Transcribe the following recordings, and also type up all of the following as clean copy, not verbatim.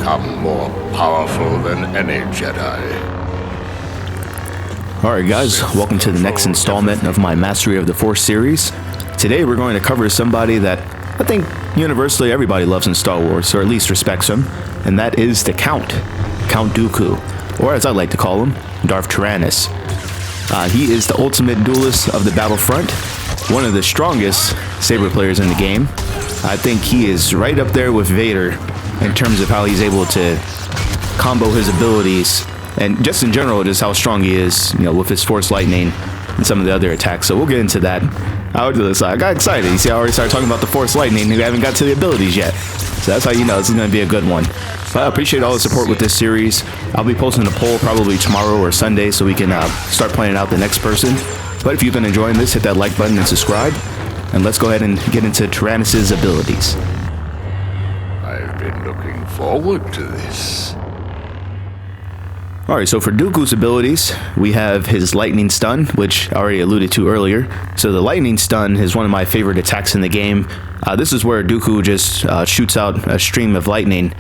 become more powerful than any Jedi. Alright guys, welcome to the next installment of my Mastery of the Force series. Today we're going to cover somebody that I think universally everybody loves in Star Wars, or at least respects him, and that is the Count Dooku, or as I like to call him, Darth Tyranus. He is the ultimate duelist of the Battlefront, one of the strongest saber players in the game. I think he is right up there with Vader in terms of how he's able to combo his abilities, and just in general, just how strong he is, with his Force Lightning and some of the other attacks. So we'll get into that. I got excited. You see, I already started talking about the Force Lightning, and we haven't got to the abilities yet. So that's how you know this is going to be a good one. But I appreciate all the support with this series. I'll be posting a poll probably tomorrow or Sunday so we can start planning out the next person. But if you've been enjoying this, hit that like button and subscribe. And let's go ahead and get into Tyrannus' abilities. I've been looking forward to this. Alright, so for Dooku's abilities, we have his Lightning Stun, which I already alluded to earlier. So the Lightning Stun is one of my favorite attacks in the game. This is where Dooku just shoots out a stream of lightning.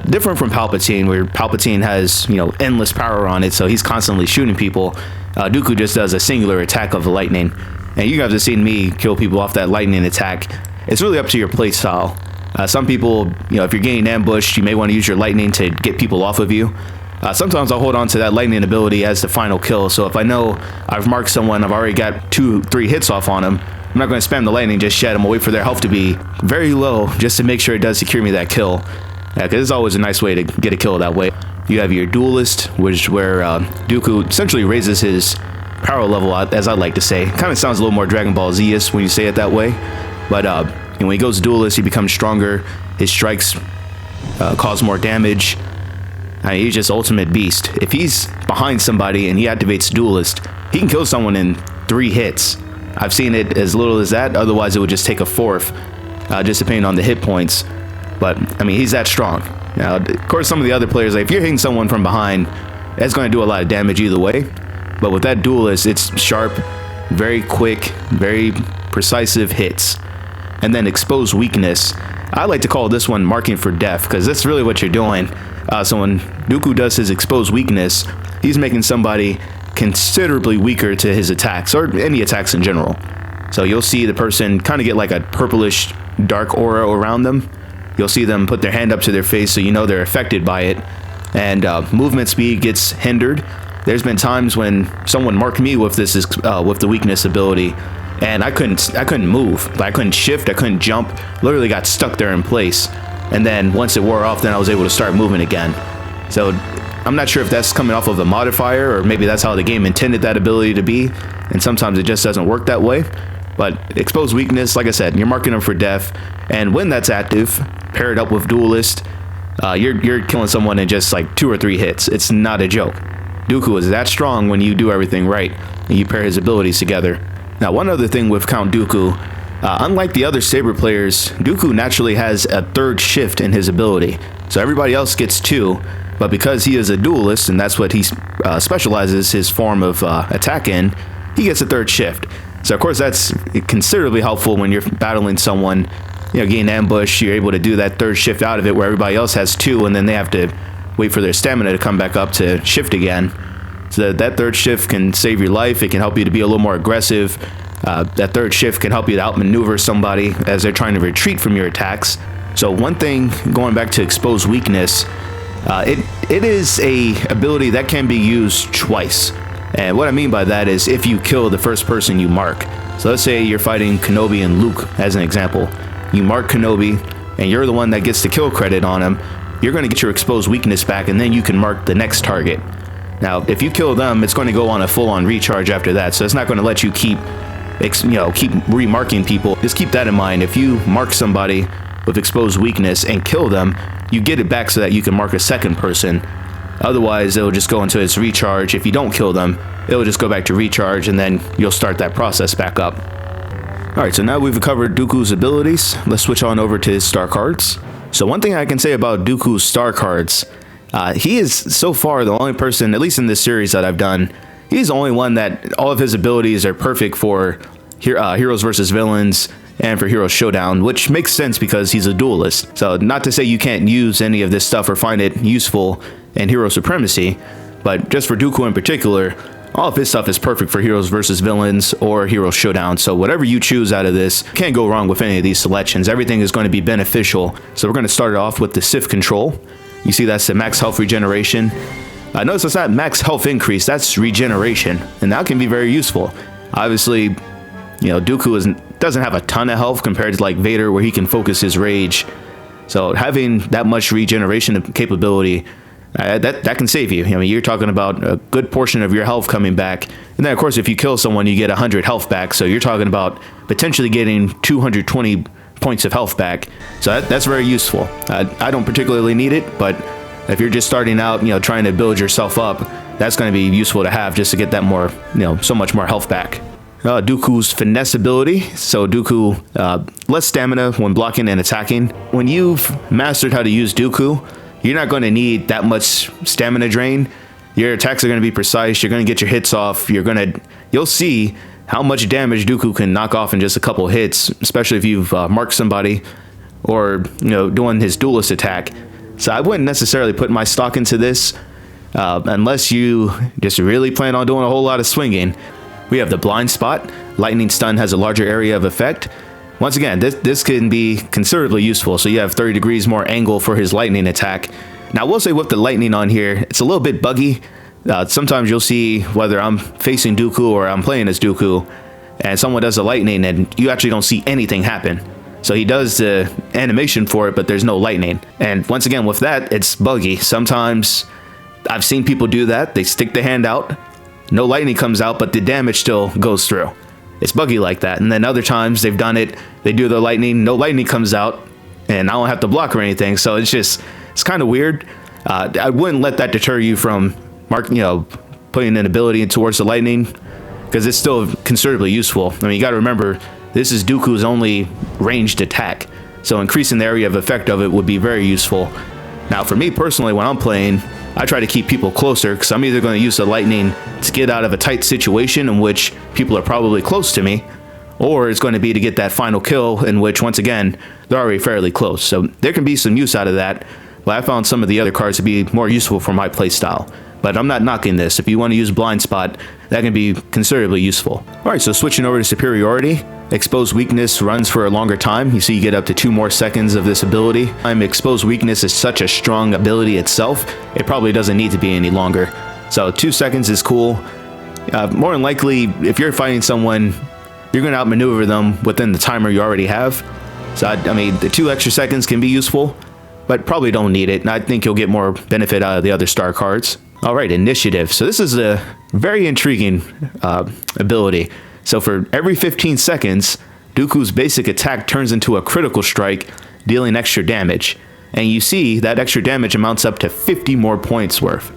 Different from Palpatine, where Palpatine has, endless power on it, so he's constantly shooting people. Dooku just does a singular attack of the lightning. And you guys have seen me kill people off that lightning attack. It's really up to your playstyle. Some people, if you're getting ambushed, you may want to use your lightning to get people off of you. Sometimes I'll hold on to that lightning ability as the final kill, so if I know I've marked someone, I've already got 2-3 hits off on them, I'm not going to spam the lightning just yet. I'm going to wait for their health to be very low just to make sure it does secure me that kill. Because it's always a nice way to get a kill that way. You have your Duelist, which is where Dooku essentially raises his power level, as I like to say. Kind of sounds a little more Dragon Ball Z-ish when you say it that way. But when he goes Duelist, he becomes stronger. His strikes cause more damage. He's just ultimate beast. If he's behind somebody and he activates Duelist, he can kill someone in 3 hits. I've seen it as little as that. Otherwise, it would just take a fourth, just depending on the hit points. But, he's that strong. Now, of course, some of the other players, if you're hitting someone from behind, that's going to do a lot of damage either way. But with that Duelist, it's sharp, very quick, very precisive hits. And then Expose Weakness. I like to call this one marking for death, because that's really what you're doing. So when Dooku does his Expose Weakness, he's making somebody considerably weaker to his attacks, or any attacks in general. So you'll see the person kind of get like a purplish dark aura around them. You'll see them put their hand up to their face, so you know they're affected by it. And movement speed gets hindered. There's been times when someone marked me with this with the weakness ability, and I couldn't move. I couldn't shift, I couldn't jump. Literally got stuck there in place. And then once it wore off, then I was able to start moving again. So I'm not sure if that's coming off of a modifier, or maybe that's how the game intended that ability to be, and sometimes it just doesn't work that way. But Expose Weakness, like I said, you're marking them for death, and when that's active, paired up with Duelist, you're killing someone in just like 2 or 3 hits. It's not a joke. Dooku is that strong when you do everything right, and you pair his abilities together. Now, one other thing with Count Dooku, unlike the other saber players, Dooku naturally has a 3rd shift in his ability. So everybody else gets 2, but because he is a duelist, and that's what he specializes his form of attack in, he gets a 3rd shift. So of course that's considerably helpful when you're battling someone, getting ambushed. You're able to do that 3rd shift out of it, where everybody else has 2, and then they have to wait for their stamina to come back up to shift again. So that 3rd shift can save your life. It can help you to be a little more aggressive. That 3rd shift can help you to outmaneuver somebody as they're trying to retreat from your attacks. So one thing, going back to Expose Weakness, it is a ability that can be used twice. And what I mean by that is if you kill the first person you mark. So let's say you're fighting Kenobi and Luke as an example. You mark Kenobi, and you're the one that gets the kill credit on him. You're going to get your Expose Weakness back, and then you can mark the next target. Now, if you kill them, it's going to go on a full-on recharge after that, so it's not going to let you keep remarking people. Just keep that in mind. If you mark somebody with Exposed Weakness and kill them, you get it back so that you can mark a second person. Otherwise, it'll just go into its recharge. If you don't kill them, it'll just go back to recharge, and then you'll start that process back up. Alright, so now we've covered Dooku's abilities. Let's switch on over to his star cards. So one thing I can say about Dooku's star cards, he is so far the only person, at least in this series that I've done, he's the only one that all of his abilities are perfect for heroes versus villains, and for Hero Showdown, which makes sense because he's a duelist. So not to say you can't use any of this stuff or find it useful in Hero Supremacy, but just for Dooku in particular, all of his stuff is perfect for heroes versus villains or Hero Showdown. So whatever you choose out of this, can't go wrong with any of these selections. Everything is going to be beneficial. So we're going to start it off with the Sith Control. You see that's the max health regeneration. Notice it's not max health increase, that's regeneration, and that can be very useful. Obviously, Dooku doesn't have a ton of health compared to like Vader, where he can focus his rage. So having that much regeneration capability, that can save you. I mean, you're talking about a good portion of your health coming back. And then, of course, if you kill someone, you get 100 health back. So you're talking about potentially getting 220 points of health back. So that's very useful. I don't particularly need it, but if you're just starting out, trying to build yourself up, that's going to be useful to have just to get that more, so much more health back. Dooku's finesse ability. So Dooku, less stamina when blocking and attacking. When you've mastered how to use Dooku, you're not going to need that much stamina drain. Your attacks are going to be precise. You're going to get your hits off. You'll see how much damage Dooku can knock off in just a couple hits, especially if you've marked somebody or doing his duelist attack. So I wouldn't necessarily put my stock into this unless you just really plan on doing a whole lot of swinging. We have the blind spot. Lightning stun has a larger area of effect. Once again, this can be considerably useful. So you have 30 degrees more angle for his lightning attack. Now, I will say with the lightning on here, it's a little bit buggy. Sometimes you'll see whether I'm facing Dooku or I'm playing as Dooku, and someone does a lightning and you actually don't see anything happen. So he does the animation for it, but there's no lightning. And once again, with that, it's buggy. Sometimes I've seen people do that. They stick the hand out, no lightning comes out, but the damage still goes through. It's buggy like that. And then other times they've done it, they do the lightning, no lightning comes out, and I don't have to block or anything. So it's kind of weird. I wouldn't let that deter you from putting an ability towards the lightning, because it's still considerably useful. I mean, you got to remember, this is Dooku's only ranged attack, so increasing the area of effect of it would be very useful. Now, for me personally, when I'm playing, I try to keep people closer, because I'm either going to use the lightning to get out of a tight situation in which people are probably close to me, or it's going to be to get that final kill in which, once again, they're already fairly close. So there can be some use out of that, but I found some of the other cards to be more useful for my playstyle. But I'm not knocking this. If you want to use Blind Spot, that can be considerably useful. Alright, so switching over to Superiority. Exposed Weakness runs for a longer time. You see you get up to 2 more seconds of this ability. Exposed Weakness is such a strong ability itself, it probably doesn't need to be any longer. So 2 seconds is cool. More than likely, if you're fighting someone, you're going to outmaneuver them within the timer you already have. So I mean, the 2 extra seconds can be useful, but probably don't need it. And I think you'll get more benefit out of the other star cards. Alright, Initiative. So this is a very intriguing ability. So for every 15 seconds, Dooku's basic attack turns into a critical strike, dealing extra damage. And you see that extra damage amounts up to 50 more points worth.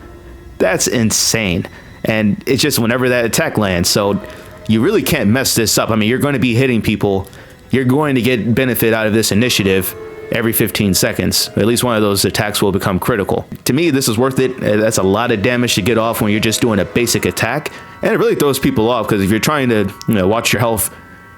That's insane. And it's just whenever that attack lands. So you really can't mess this up. I mean, you're going to be hitting people. You're going to get benefit out of this initiative every 15 seconds. At least one of those attacks will become critical. To me, this is worth it. That's a lot of damage to get off when you're just doing a basic attack. And it really throws people off, because if you're trying to watch your health,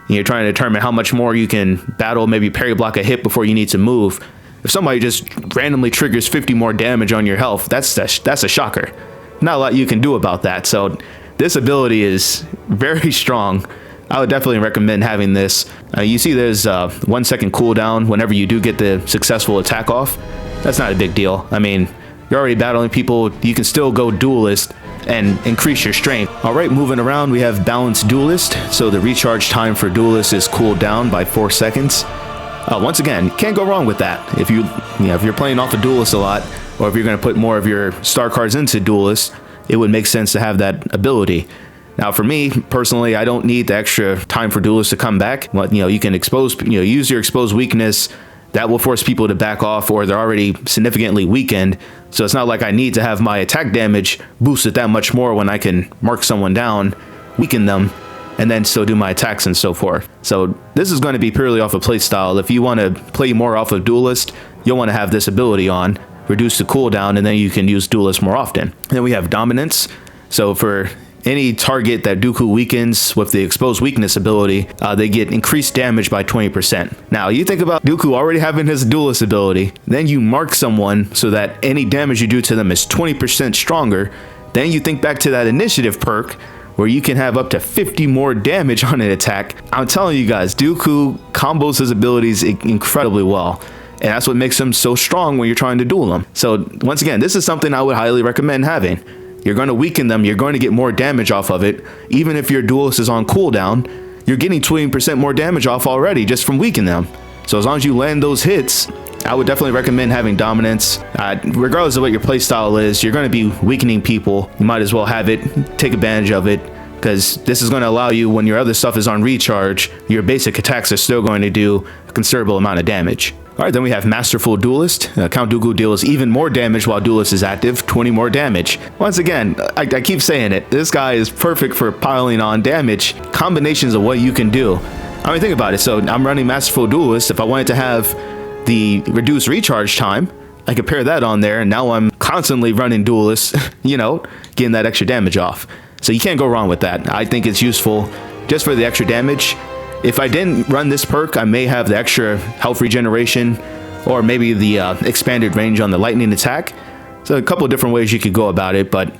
and you're trying to determine how much more you can battle, maybe parry block a hit before you need to move. If somebody just randomly triggers 50 more damage on your health, that's a shocker. Not a lot you can do about that. So this ability is very strong. I would definitely recommend having this. You see there's 1 second cooldown whenever you do get the successful attack off. That's not a big deal. I mean, you're already battling people. You can still go Duelist and increase your strength. Alright, moving around, we have Balanced Duelist. So the recharge time for Duelist is cooled down by 4 seconds. Once again, can't go wrong with that. If you're playing off a Duelist a lot, or if you're going to put more of your star cards into Duelist, it would make sense to have that ability. Now, for me personally, I don't need the extra time for Duelist to come back. But you can use your exposed weakness. That will force people to back off, or they're already significantly weakened. So it's not like I need to have my attack damage boosted that much more when I can mark someone down, weaken them, and then still do my attacks and so forth. So this is going to be purely off of playstyle. If you want to play more off of Duelist, you'll want to have this ability on, reduce the cooldown, and then you can use Duelist more often. Then we have Dominance. So for any target that Dooku weakens with the exposed weakness ability, they get increased damage by 20%. Now, you think about Dooku already having his Duelist ability, then you mark someone so that any damage you do to them is 20% stronger. Then you think back to that initiative perk where you can have up to 50 more damage on an attack. I'm telling you guys, Dooku combos his abilities incredibly well. And that's what makes him so strong when you're trying to duel him. So once again, this is something I would highly recommend having. You're going to weaken them, you're going to get more damage off of it. Even if your Duelist is on cooldown, you're getting 20% more damage off already just from weakening them. So as long as you land those hits, I would definitely recommend having Dominance. Regardless of what your playstyle is, you're going to be weakening people. You might as well have it, take advantage of it, because this is going to allow you, when your other stuff is on recharge, your basic attacks are still going to do a considerable amount of damage. Alright, then we have Masterful Duelist. Count Dooku deals even more damage while Duelist is active, 20 more damage. Once again, I keep saying it, this guy is perfect for piling on damage, combinations of what you can do. I mean, think about it. So I'm running Masterful Duelist. If I wanted to have the reduced recharge time, I could pair that on there, and now I'm constantly running Duelist, you know, getting that extra damage off. So you can't go wrong with that. I think it's useful just for the extra damage. If I didn't run this perk, I may have the extra health regeneration or maybe the expanded range on the lightning attack. So a couple of different ways you could go about it, but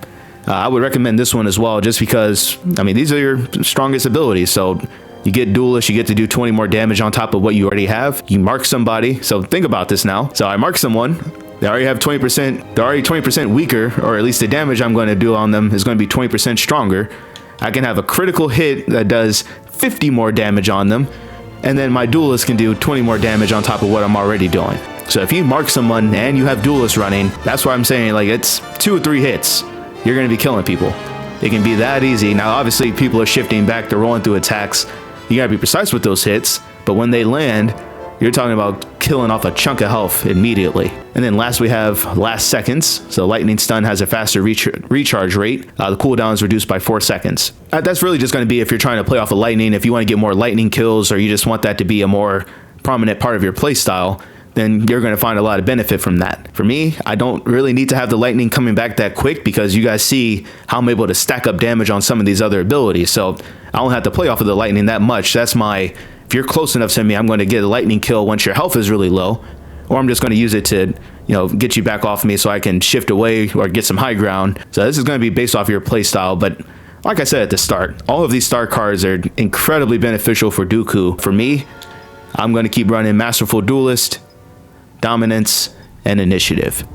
I would recommend this one as well, just because, I mean, these are your strongest abilities. So you get Duelist, you get to do 20 more damage on top of what you already have. You mark somebody. So think about this now. So I mark someone. They already have 20%. They're already 20% weaker, or at least the damage I'm going to do on them is going to be 20% stronger. I can have a critical hit that does 50 more damage on them, and then my Duelist can do 20 more damage on top of what I'm already doing. So if you mark someone and you have Duelist running, that's why I'm saying, like, it's 2 or 3 hits, you're going to be killing people. It can be that easy. Now, obviously, people are shifting back, they're rolling through attacks. You got to be precise with those hits, but when they land, you're talking about killing off a chunk of health immediately. And then last we have Last Seconds. So Lightning Stun has a faster recharge rate. The cooldown is reduced by 4 seconds. That's really just going to be if you're trying to play off of lightning. If you want to get more lightning kills, or you just want that to be a more prominent part of your playstyle, then you're going to find a lot of benefit from that. For me, I don't really need to have the lightning coming back that quick, because you guys see how I'm able to stack up damage on some of these other abilities. So I don't have to play off of the lightning that much. That's my... If you're close enough to me, I'm going to get a lightning kill once your health is really low, or I'm just going to use it to, you know, get you back off me so I can shift away or get some high ground. So this is going to be based off your play style, but like I said at the start, all of these star cards are incredibly beneficial for Dooku. For me, I'm going to keep running Masterful Duelist, Dominance, and Initiative.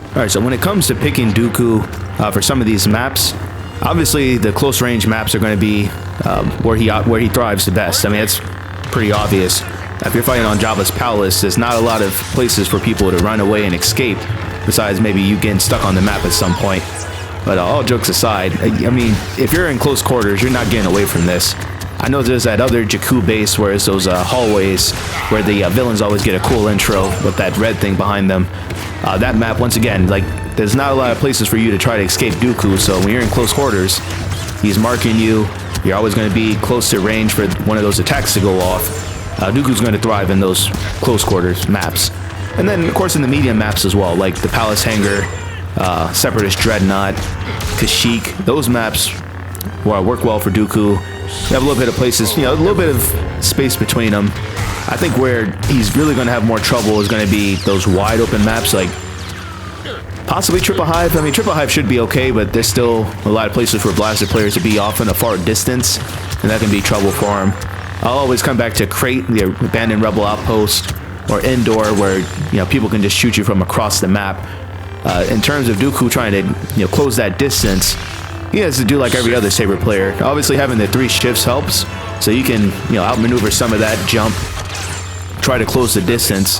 Alright, so when it comes to picking Dooku for some of these maps, obviously the close range maps are going to be where he thrives the best. I mean, it's pretty obvious. If you're fighting on Jabba's palace, there's not a lot of places for people to run away and escape, besides maybe you getting stuck on the map at some point. But all jokes aside, I mean, if you're in close quarters, you're not getting away from this. I know there's that other Jakku base where it's those hallways where the villains always get a cool intro with that red thing behind them. That map, once again, like, there's not a lot of places for you to try to escape Dooku, so when you're in close quarters, he's marking you. You're always going to be close to range for one of those attacks to go off. Dooku's going to thrive in those close quarters maps. And then, of course, in the medium maps as well, like the Palace Hangar, Separatist Dreadnought, Kashyyyk. Those maps work well for Dooku. You have a little bit of places, you know, a little bit of space between them. I think where he's really going to have more trouble is going to be those wide open maps, like possibly Triple Hive. I mean, Triple Hive should be okay, but there's still a lot of places for Blaster players to be off in a far distance, and that can be trouble for him. I'll always come back to Crate, the abandoned Rebel outpost, or Endor, where, you know, people can just shoot you from across the map. In terms of Dooku trying to, you know, close that distance, he has to do like every other Saber player. Obviously, having the 3 shifts helps, so you can, you know, outmaneuver some of that jump, try to close the distance.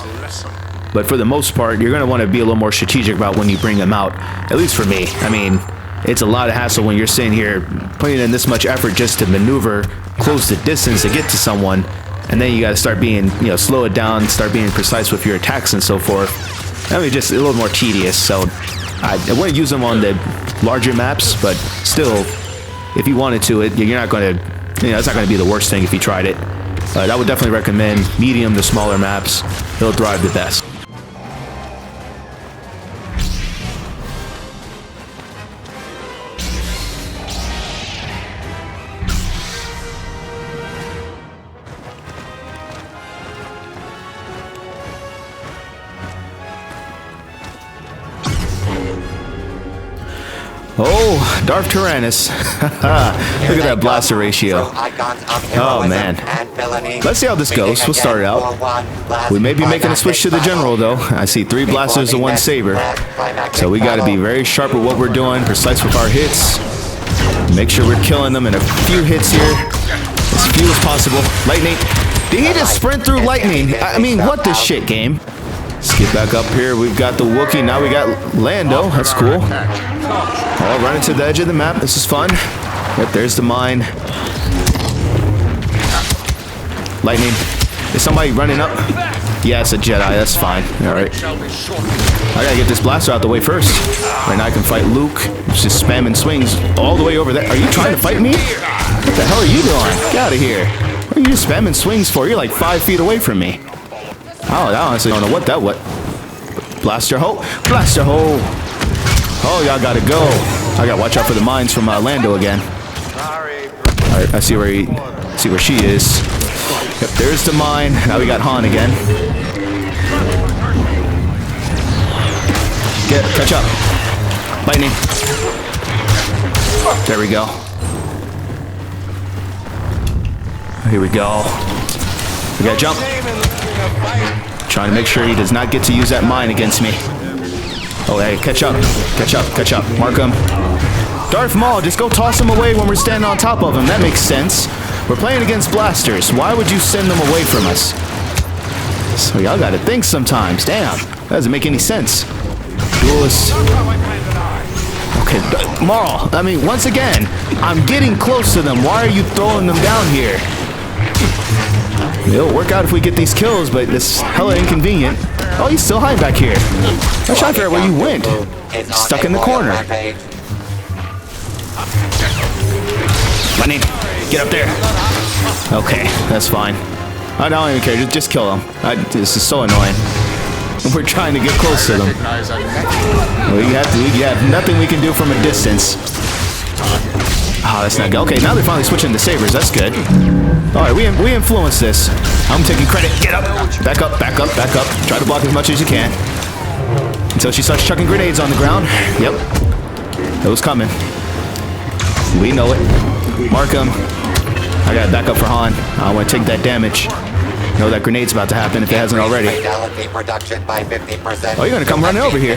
But for the most part, you're going to want to be a little more strategic about when you bring them out, at least for me. I mean, it's a lot of hassle when you're sitting here putting in this much effort just to maneuver, close the distance to get to someone, and then you got to start being, you know, slow it down, start being precise with your attacks and so forth. I mean, just a little more tedious. So I wouldn't use them on the larger maps, but still, if you wanted to, you're not going to, you know, it's not going to be the worst thing if you tried it. But I would definitely recommend medium to smaller maps. They'll thrive the best. Oh, Darth Tyranus. Look at that blaster ratio. Oh, man. Let's see how this goes. We'll start it out. We may be making a switch to the general, though. I see 3 blasters and 1 saber. So we got to be very sharp with what we're doing, precise with our hits. Make sure we're killing them in a few hits here. As few as possible. Lightning. Did he just sprint through lightning? I mean, what the shit, game? Let's get back up here. We've got the Wookiee. Now we got Lando. That's cool. Oh, running to the edge of the map. This is fun. Yep, there's the mine. Lightning. Is somebody running up? Yeah, it's a Jedi. That's fine. Alright. I gotta get this blaster out the way first. Right now I can fight Luke. He's just spamming swings all the way over there. Are you trying to fight me? What the hell are you doing? Get out of here. What are you just spamming swings for? You're like 5 feet away from me. Oh, I honestly don't know what that was. Blaster hole. Blaster hole. Oh, y'all gotta go. I gotta watch out for the mines from Lando again. Alright, I see where she is. Yep, there's the mine. Now we got Han again. Catch up. Lightning. There we go. Here we go. We gotta jump. Trying to make sure he does not get to use that mine against me. Oh, hey, catch up. Catch up, catch up. Mark him. Darth Maul, just go toss him away when we're standing on top of him. That makes sense. We're playing against blasters. Why would you send them away from us? So y'all gotta think sometimes. Damn, that doesn't make any sense. Duelist. Okay, Maul, I mean, once again, I'm getting close to them. Why are you throwing them down here? It'll work out if we get these kills, but it's hella inconvenient. Oh, he's still hiding back here. I'm trying to figure out where you went. Stuck in the corner. Lightning, get up there. Okay, that's fine. I don't even care. Just kill him. This is so annoying. We're trying to get close to them. We have nothing we can do from a distance. Oh, that's not good. Okay, now they're finally switching to sabers. That's good. All right, we influence this. I'm taking credit. Get up. Back up, back up, back up. Try to block as much as you can. Until she starts chucking grenades on the ground. Yep. It was coming. We know it. Mark him. I gotta back up for Han. I want to take that damage. Know that grenade's about to happen if it hasn't already. Oh, you're gonna come running over here.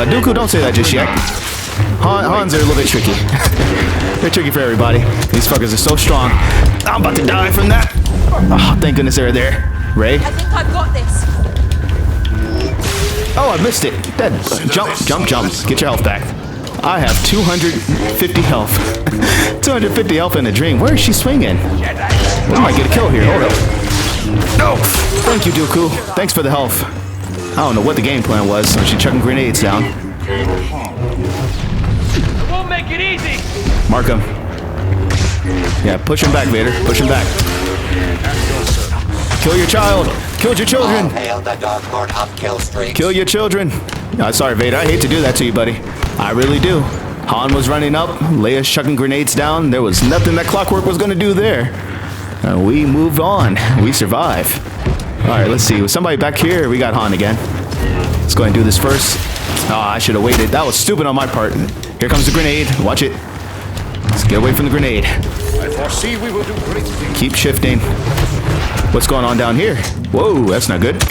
Dooku, don't say that just yet. Han's are a little bit tricky. They're tricky for everybody. These fuckers are so strong. I'm about to die from that. Oh, thank goodness they're there. Rey? I think I've got this. Oh, I missed it. That jump, jump, jump. Get your health back. I have 250 health. 250 health in a dream. Where is she swinging? We might get a kill here. Hold up. No. Thank you, Dooku. Thanks for the health. I don't know what the game plan was. So she's chucking grenades down. It won't make it easy. Mark him. Yeah, push him back, Vader. Push him back. Kill your child. Kill your children. Kill your children. Sorry, Vader. I hate to do that to you, buddy. I really do. Han was running up. Leia's chucking grenades down. There was nothing that Klockwork was going to do there. We moved on. We survive. All right, let's see. Was somebody back here? We got Han again. Let's go ahead and do this first. Oh, I should have waited. That was stupid on my part. Here comes the grenade. Watch it. Let's get away from the grenade. I foresee we will do great things. Keep shifting. What's going on down here? Whoa, that's not good.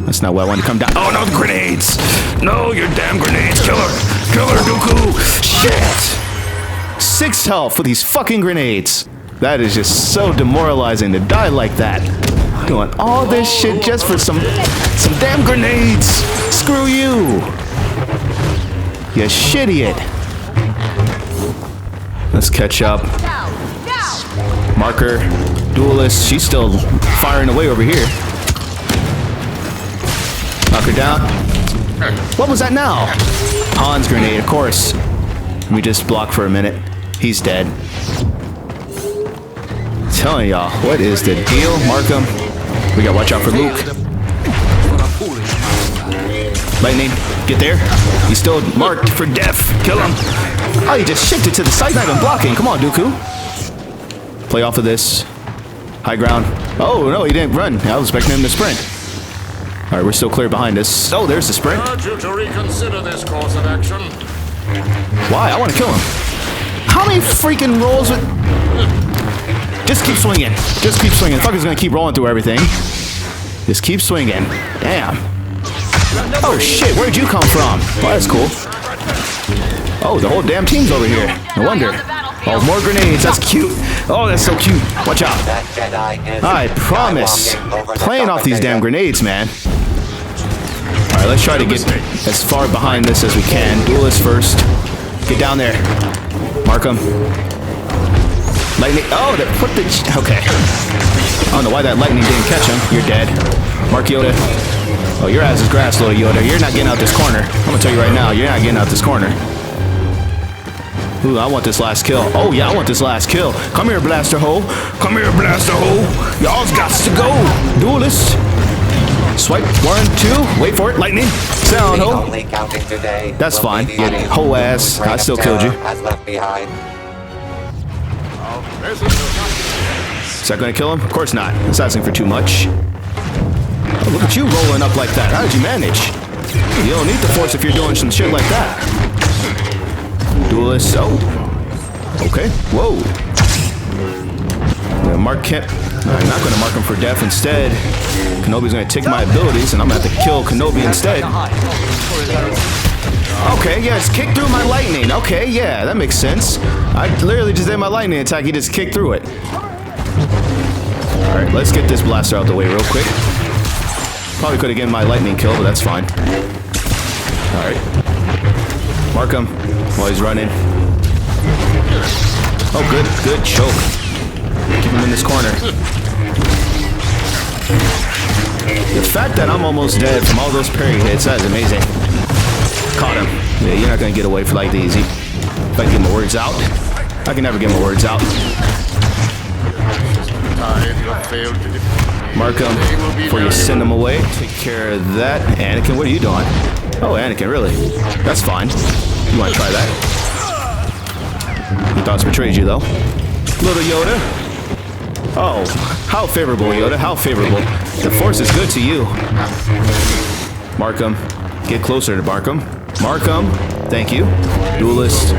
That's not where I wanted to come down. Oh, no, the grenades! No, your damn grenades! Kill her! Kill her, Dooku! Shit! 6 health with these fucking grenades. That is just so demoralizing to die like that. Doing all this shit just for some damn grenades! Screw you! You shit-idiot! Let's catch up. Marker, Duelist, she's still firing away over here. Knock her down. What was that now? Han's grenade, of course. We just block for a minute. He's dead. I'm telling y'all, what is the deal? Mark him. We gotta watch out for Luke. Lightning, get there. He's still marked for death. Kill him. Oh, he just shifted to the side, not even blocking. Come on, Dooku. Play off of this. High ground. Oh, no, he didn't run. I was expecting him to sprint. All right, we're still clear behind us. Oh, there's the sprint. I urge you to reconsider this course of action. Why? I want to kill him. How many freaking rolls with... Just keep swinging. Just keep swinging. The fucker's gonna keep rolling through everything. Just keep swinging. Damn. Oh shit, where'd you come from? Oh, that's cool. Oh, the whole damn team's over here. No wonder. Oh, more grenades. That's cute. Oh, that's so cute. Watch out. I promise. Playing off these damn grenades, man. Alright, let's try to get as far behind this as we can. Duelist first. Get down there. Mark him. Lightning. Oh, that put the... Okay. I don't know why that lightning didn't catch him. You're dead. Mark Yoda. Oh, your ass is grass, little Yoda. You're not getting out this corner. I'm gonna tell you right now, you're not getting out this corner. Ooh, I want this last kill. Oh, yeah, I want this last kill. Come here, blaster hole. Come here, blaster hole. Y'all's got to go. Duelist. Swipe. 1, 2. Wait for it. Lightning. Sound hole. That's fine. Your whole ass. I still killed you. Is that going to kill him? Of course not. That's asking for too much. Oh, look at you rolling up like that. How did you manage? You don't need the force if you're doing some shit like that. Duelist. Oh. Okay. Whoa. I'm gonna mark Kent. I'm not going to mark him for death instead. Kenobi's going to take my abilities, and I'm going to have to kill Kenobi instead. Okay, yeah, it's kicked through my lightning. Okay, yeah, that makes sense. I literally just did my lightning attack. He just kicked through it. Alright, let's get this blaster out the way real quick. Probably could have given my lightning kill, but that's fine. Alright. Mark him while he's running. Oh, good choke. Keep him in this corner. The fact that I'm almost dead from all those parry hits, that is amazing. Caught him. Yeah, you're not going to get away for like the easy. If I can get my words out. I can never get my words out. Mark him before you send him away. Take care of that. Anakin, what are you doing? Oh, Anakin, really? That's fine. You want to try that? Your thoughts betrayed you, though. Little Yoda. Oh, how favorable, Yoda. How favorable. The Force is good to you. Mark him. Get closer to mark him. Mark him. Thank you. Duelist.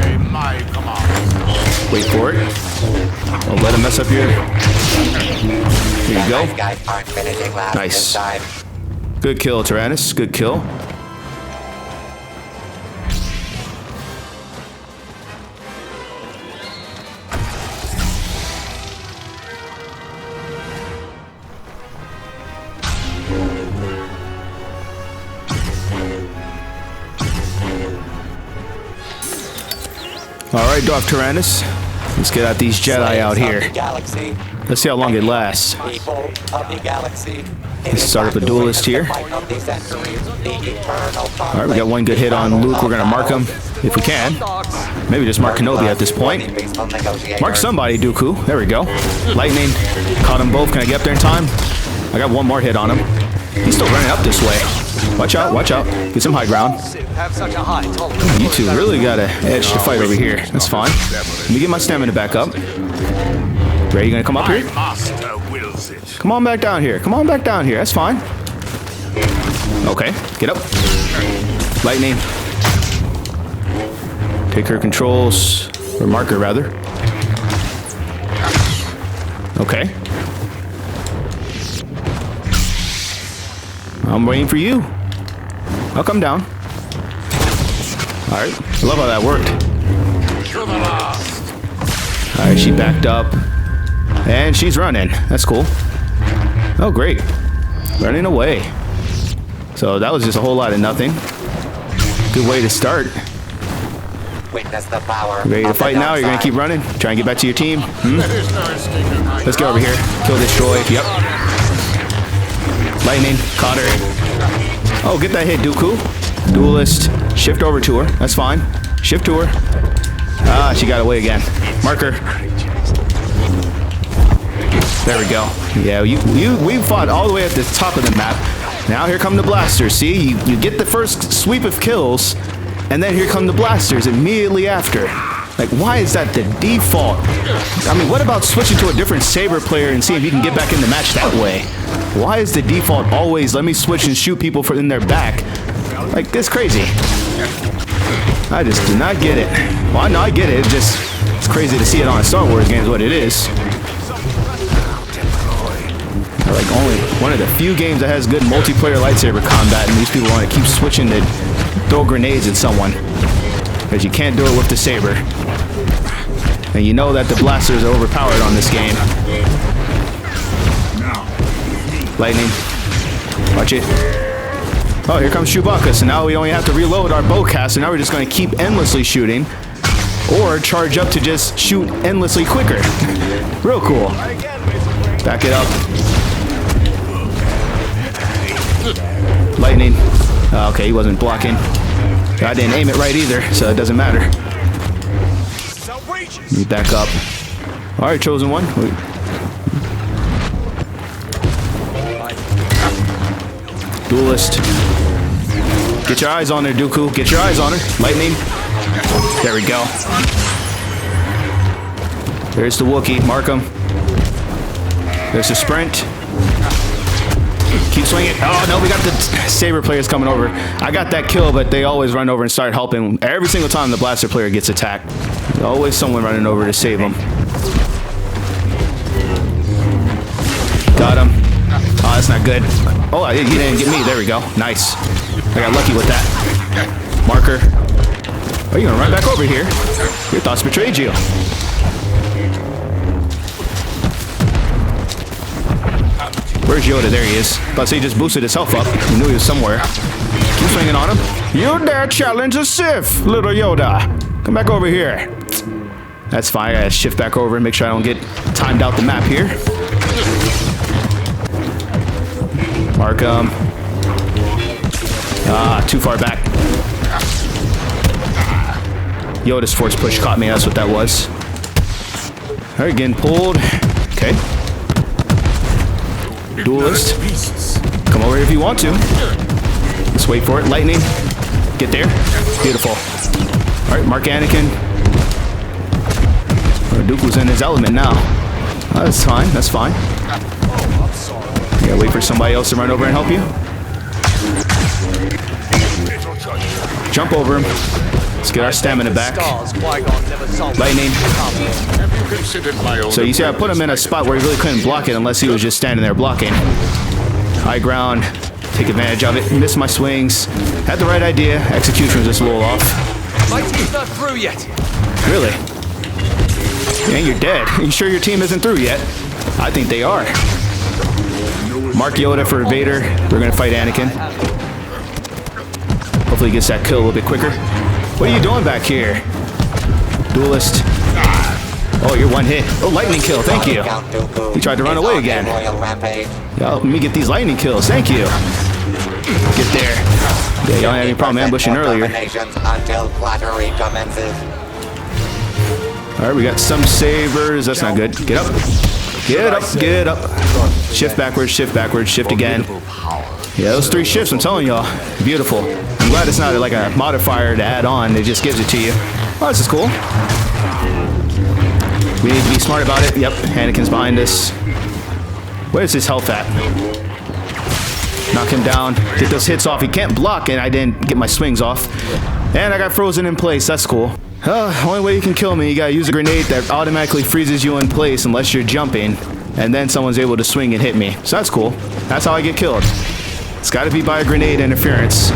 Wait for it. Don't let him mess up your... Here you go. Nice. Good kill, Tyranus. Good kill. Alright, Darth Tyranus. Let's get out these Jedi out here. Let's see how long it lasts. Let's start up a duelist here. Alright, we got one good hit on Luke. We're going to mark him if we can. Maybe just mark Kenobi at this point. Mark somebody, Dooku. There we go. Lightning. Caught them both. Can I get up there in time? I got one more hit on him. He's still running up this way. Watch out, watch out. Get some high ground. You two really got an edge to fight over here. That's fine. Let me get my stamina back up. Ray, you gonna come up here? Come on back down here. Come on back down here. That's fine. Okay, get up. Lightning. Take her controls. Or marker, rather. Okay. I'm waiting for you. I'll come down. Alright. I love how that worked. Alright, she backed up. And she's running. That's cool. Oh, great. Running away. So that was just a whole lot of nothing. Good way to start. Witness the power. Ready to fight now? You're going to keep running? Try and get back to your team? Let's get over here. Kill, destroy. Yep. Lightning. Caught her. Oh, get that hit, Dooku. Duelist. Shift over to her. That's fine. Shift to her. Ah, she got away again. Marker. There we go. Yeah, we fought all the way at the top of the map. Now here come the blasters. See, you get the first sweep of kills, and then here come the blasters immediately after. Like, why is that the default? I mean, what about switching to a different saber player and seeing if you can get back in the match that way? Why is the default always let me switch and shoot people in their back? Like, this crazy. I just do not get it. Well, no, I get it. It's crazy to see it on a Star Wars game is what it is. Like, only one of the few games that has good multiplayer lightsaber combat, and these people want to keep switching to throw grenades at someone. Because you can't do it with the saber. And you know that the blasters are overpowered on this game. Lightning. Watch it. Oh, here comes Chewbacca. So now we only have to reload our bowcaster. So now we're just going to keep endlessly shooting. Or charge up to just shoot endlessly quicker. Real cool. Back it up. Lightning. Okay, he wasn't blocking. I didn't aim it right either, so it doesn't matter. Let me back up. Alright, chosen one. Duelist. Get your eyes on her, Dooku. Get your eyes on her. Lightning. There we go. There's the Wookiee. Mark him. There's the sprint. Keep swinging. Oh, no, we got the saber players coming over. I got that kill, but they always run over and start helping. Every single time the blaster player gets attacked, there's always someone running over to save them. Got him. Oh, that's not good. Oh, he didn't get me. There we go. Nice. I got lucky with that. Marker. Oh, you're going to run back over here. Your thoughts betrayed you. Where's Yoda? There he is. But he just boosted his health up. He knew he was somewhere. Keep swinging on him. You dare challenge a Sith, little Yoda. Come back over here. That's fine. I gotta shift back over and make sure I don't get timed out the map here. Mark him. Ah, too far back. Yoda's force push caught me. That's what that was. All right, getting pulled. Okay. Duelist. Come over here if you want to. Let's wait for it. Lightning. Get there. Beautiful. All right, mark Anakin. Dooku's in his element now. Oh, that's fine. That's fine. You gotta wait for somebody else to run over and help you. Jump over him. Let's get our stamina back. Lightning. So you see I put him in a spot where he really couldn't block it unless he was just standing there blocking. High ground. Take advantage of it. Missed my swings. Had the right idea. Execution was just a little off. My team's not through yet. Really? Yeah, you're dead. Are you sure your team isn't through yet? I think they are. Mark Yoda for Vader. We're gonna fight Anakin. Hopefully he gets that kill a little bit quicker. What are you doing back here? Duelist. Oh, you're one hit. Oh, lightning kill. Thank you. He tried to run away again. Yeah, let me get these lightning kills. Thank you. Get there. Yeah, y'all don't have any problem ambushing earlier. Alright, we got some sabers. That's not good. Get up. Get up. Get up. Shift backwards. Shift backwards. Shift again. Yeah, those 3 shifts, I'm telling y'all. Beautiful. I'm glad it's not like a modifier to add on. It just gives it to you. Oh, this is cool. We need to be smart about it. Yep, Anakin's behind us. Where's his health at? Knock him down. Get those hits off. He can't block, and I didn't get my swings off. And I got frozen in place. That's cool. Only way you can kill me, you gotta use a grenade that automatically freezes you in place unless you're jumping, and then someone's able to swing and hit me. So that's cool. That's how I get killed. It's gotta be by a grenade interference.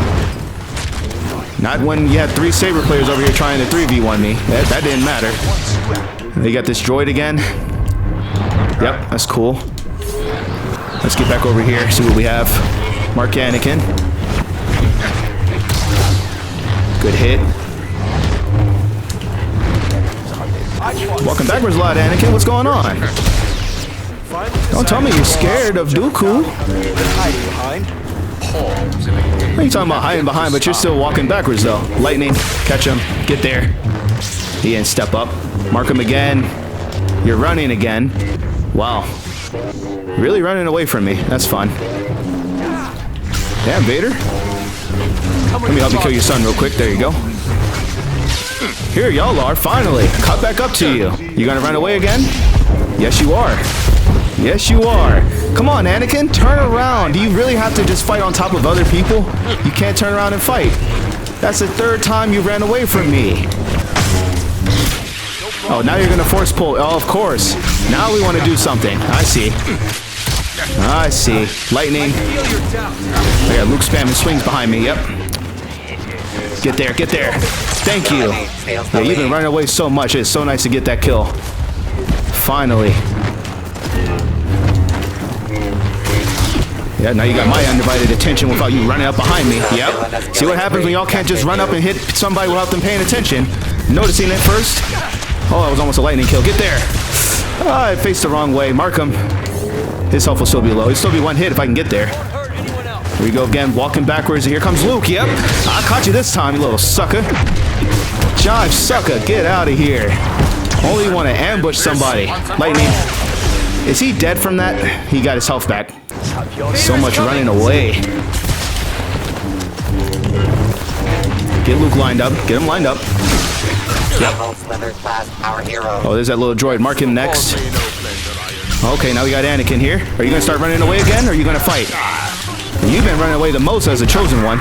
Not when you had 3 saber players over here trying to 3v1 me. That didn't matter. They got this droid again. Yep, that's cool. Let's get back over here, see what we have. Mark Anakin. Good hit. Walking backwards a lot, Anakin. What's going on? Don't tell me you're scared of Dooku. What are you talking about hiding behind, but you're still walking backwards, though? Lightning. Catch him. Get there. He didn't step up. Mark him again. You're running again. Wow. Really running away from me. That's fun. Damn, Vader. Let me help you kill your son real quick. There you go. Here y'all are, finally. Caught back up to you. You gonna run away again? Yes, you are. Yes, you are. Come on, Anakin, turn around. Do you really have to just fight on top of other people? You can't turn around and fight. That's the third time you ran away from me. Oh, now you're gonna force pull. Oh, of course. Now we want to do something. I see. I see. Lightning. I got Luke spamming swings behind me. Yep. Get there, get there. Thank you. Yeah, you've been running away so much. It's so nice to get that kill. Finally. Yeah, now you got my undivided attention without you running up behind me. Yep. See what happens when y'all can't just run up and hit somebody without them paying attention. Noticing it first. Oh, that was almost a lightning kill. Get there. Oh, I faced the wrong way. Mark him. His health will still be low. He'll still be one hit if I can get there. Here we go again. Walking backwards. Here comes Luke. Yep. I caught you this time, you little sucker. Jive sucker. Get out of here. Only want to ambush somebody. Lightning. Is he dead from that? He got his health back. So much running away. Get Luke lined up. Get him lined up. Yep. Oh, there's that little droid. Mark him next. Okay, now we got Anakin here. Are you going to start running away again, or are you going to fight? You've been running away the most as a chosen one.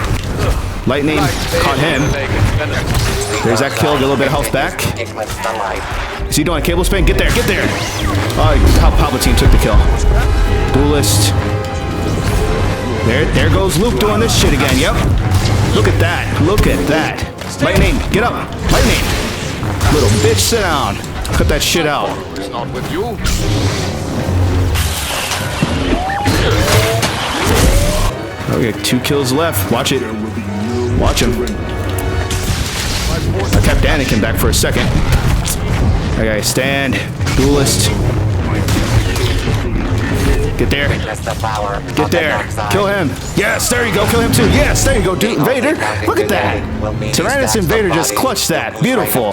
Lightning caught him. There's that kill. Get a little bit of health back. Is he doing a cable spin? Get there, get there. Oh, Palpatine took the kill. Duelist. There goes Luke doing this shit again. Yep. Look at that. Look at that. Lightning, get up. Lightning. Little bitch, sit down. Cut that shit out. It's not with you. Okay, 2 kills left. Watch it. Watch him. I kept Anakin back for a second. Okay, stand. Duelist. Get there. Get there. Kill him. Yes, there you go. Kill him too. Yes, there you go. Dude, Vader. Look at that. Tyrannus and Vader just clutched that. Beautiful.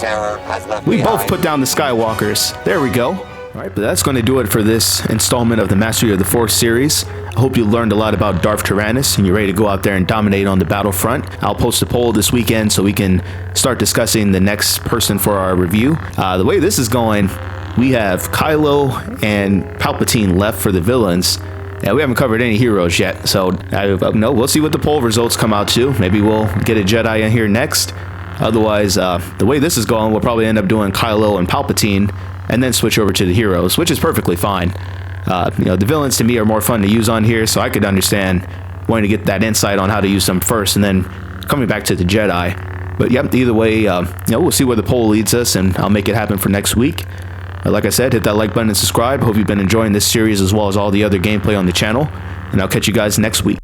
We both put down the Skywalkers. There we go. Alright, but that's going to do it for this installment of the Mastery of the Force series. I hope you learned a lot about Darth Tyranus and you're ready to go out there and dominate on the battlefront. I'll post a poll this weekend so we can start discussing the next person for our review. The way this is going, we have Kylo and Palpatine left for the villains. Yeah, we haven't covered any heroes yet, so no, we'll see what the poll results come out to. Maybe we'll get a Jedi in here next. Otherwise, the way this is going, we'll probably end up doing Kylo and Palpatine and then switch over to the heroes, which is perfectly fine. The villains to me are more fun to use on here, so I could understand wanting to get that insight on how to use them first and then coming back to the Jedi. But yep, either way, we'll see where the poll leads us, and I'll make it happen for next week. Like I said, hit that like button and subscribe. Hope you've been enjoying this series as well as all the other gameplay on the channel, and I'll catch you guys next week.